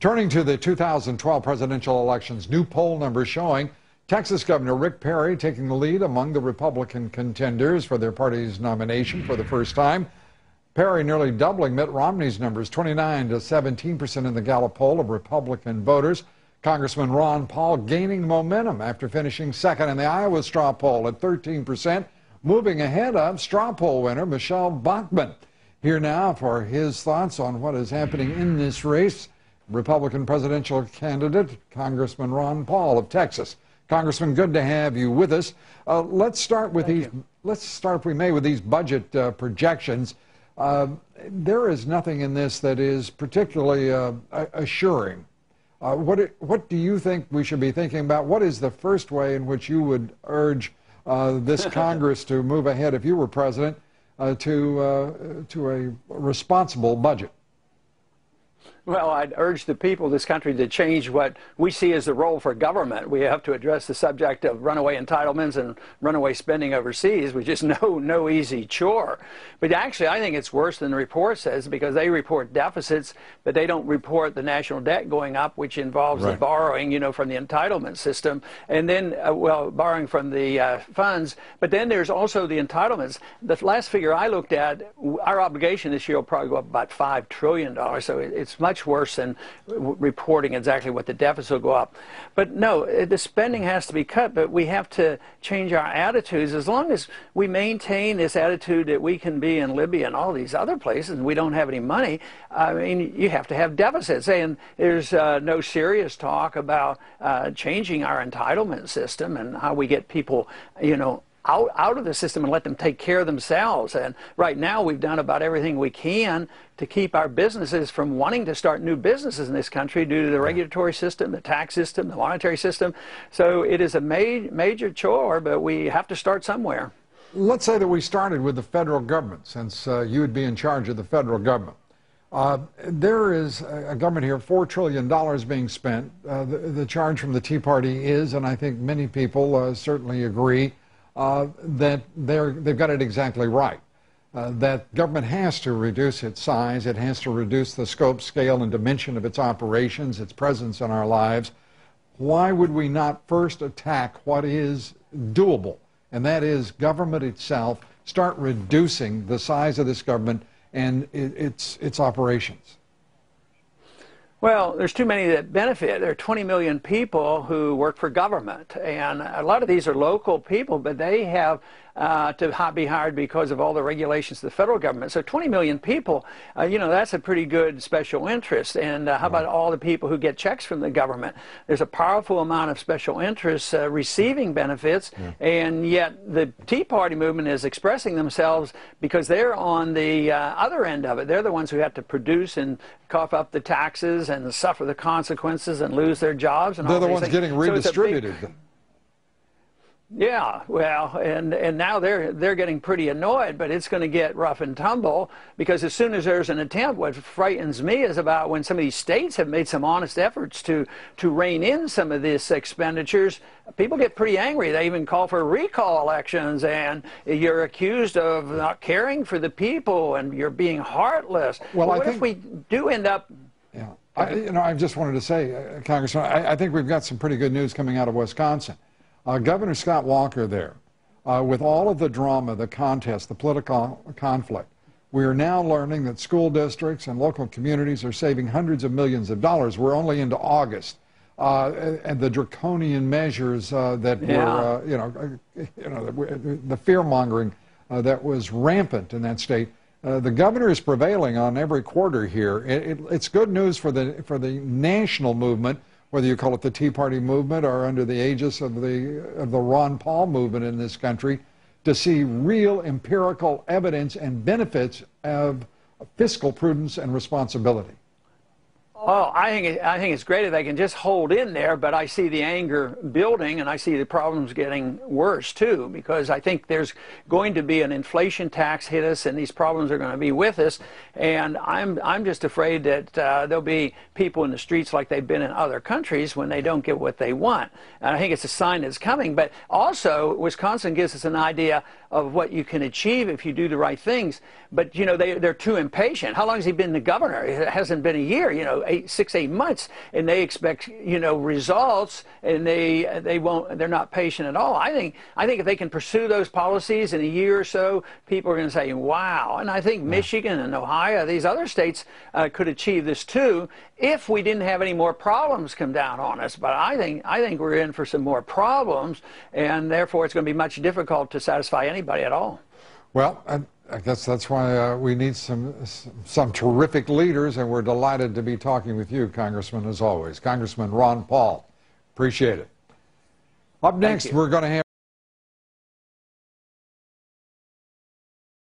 Turning to the 2012 presidential elections, new poll numbers showing Texas Governor Rick Perry taking the lead among the Republican contenders for their party's nomination for the first time. Perry nearly doubling Mitt Romney's numbers, 29 to 17% in the Gallup poll of Republican voters. Congressman Ron Paul gaining momentum after finishing second in the Iowa straw poll at 13%, moving ahead of straw poll winner Michelle Bachmann. Here now for his thoughts on what is happening in this race, Republican presidential candidate Congressman Ron Paul of Texas. Congressman, good to have you with us. Let's start with Let's start, if we may, with these budget projections. There is nothing in this that is particularly assuring. What do you think we should be thinking about? What is the first way in which you would urge this Congress to move ahead, if you were president, to a responsible budget? Well, I'd urge the people of this country to change what we see as the role for government. We have to address the subject of runaway entitlements and runaway spending overseas, which is no easy chore. But actually, I think it's worse than the report says, because they report deficits, but they don't report the national debt going up, which involves the borrowing, from the entitlement system, and then, borrowing from the funds. But then there's also the entitlements. The last figure I looked at, our obligation this year will probably go up about $5 trillion, so it's much worse than reporting exactly what the deficit will go up. But no, the spending has to be cut, but we have to change our attitudes. As long as we maintain this attitude that we can be in Libya and all these other places and we don't have any money, I mean, you have to have deficits. And there's no serious talk about changing our entitlement system and how we get people, out of the system and let them take care of themselves. And right now we've done about everything we can to keep our businesses from wanting to start new businesses in this country due to the regulatory system, the tax system, the monetary system. So it is a major chore, but we have to start somewhere. Let's say that we started with the federal government, since you would be in charge of the federal government. There is a government here, $4 trillion being spent. The charge from the Tea Party is, and I think many people certainly agree, that they've got it exactly right. That government has to reduce its size, it has to reduce the scope, scale, and dimension of its operations, its presence in our lives. Why would we not first attack what is doable, and that is government itself? Start reducing the size of this government and its operations. Well, there's too many that benefit. There are 20 million people who work for government, and a lot of these are local people, but they have to be hired because of all the regulations of the federal government. So 20 million people, that's a pretty good special interest. And how about all the people who get checks from the government? There's a powerful amount of special interests receiving benefits, and yet the Tea Party movement is expressing themselves because they're on the other end of it. They're the ones who have to produce and cough up the taxes and suffer the consequences and lose their jobs. And they're the ones getting redistributed. Yeah, well, and now they're getting pretty annoyed, but it's going to get rough and tumble, because as soon as there's an attempt, what frightens me is about when some of these states have made some honest efforts to rein in some of these expenditures, people get pretty angry. They even call for recall elections, and you're accused of not caring for the people, and you're being heartless. Well, what if we do end up... Yeah, I just wanted to say, Congressman, I think we've got some pretty good news coming out of Wisconsin. Governor Scott Walker there, with all of the drama, the contest, the political conflict, we are now learning that school districts and local communities are saving hundreds of millions of dollars. We're only into August. And the draconian measures that were, the fear-mongering that was rampant in that state. The governor is prevailing on every quarter here. It's good news for the national movement, whether you call it the Tea Party movement or under the aegis of the Ron Paul movement in this country, to see real empirical evidence and benefits of fiscal prudence and responsibility. Oh, I think it's great if they can just hold in there, but I see the anger building, and I see the problems getting worse too, because I think there's going to be an inflation tax hit us, and these problems are going to be with us, and I'm just afraid that there'll be people in the streets like they've been in other countries when they don't get what they want. And I think it's a sign that's coming, but also Wisconsin gives us an idea of what you can achieve if you do the right things. But they're too impatient. How long has he been the governor? It hasn't been a year. 6-8 months, and they expect, results, and they're not patient at all. I think if they can pursue those policies in a year or so, people are going to say, wow. And I think Michigan and Ohio, these other states could achieve this too, if we didn't have any more problems come down on us. But I think we're in for some more problems, and therefore it's going to be much difficult to satisfy anybody at all. Well, I guess that's why we need some terrific leaders, and we're delighted to be talking with you, Congressman, as always. Congressman Ron Paul, appreciate it. Up next, we're going to have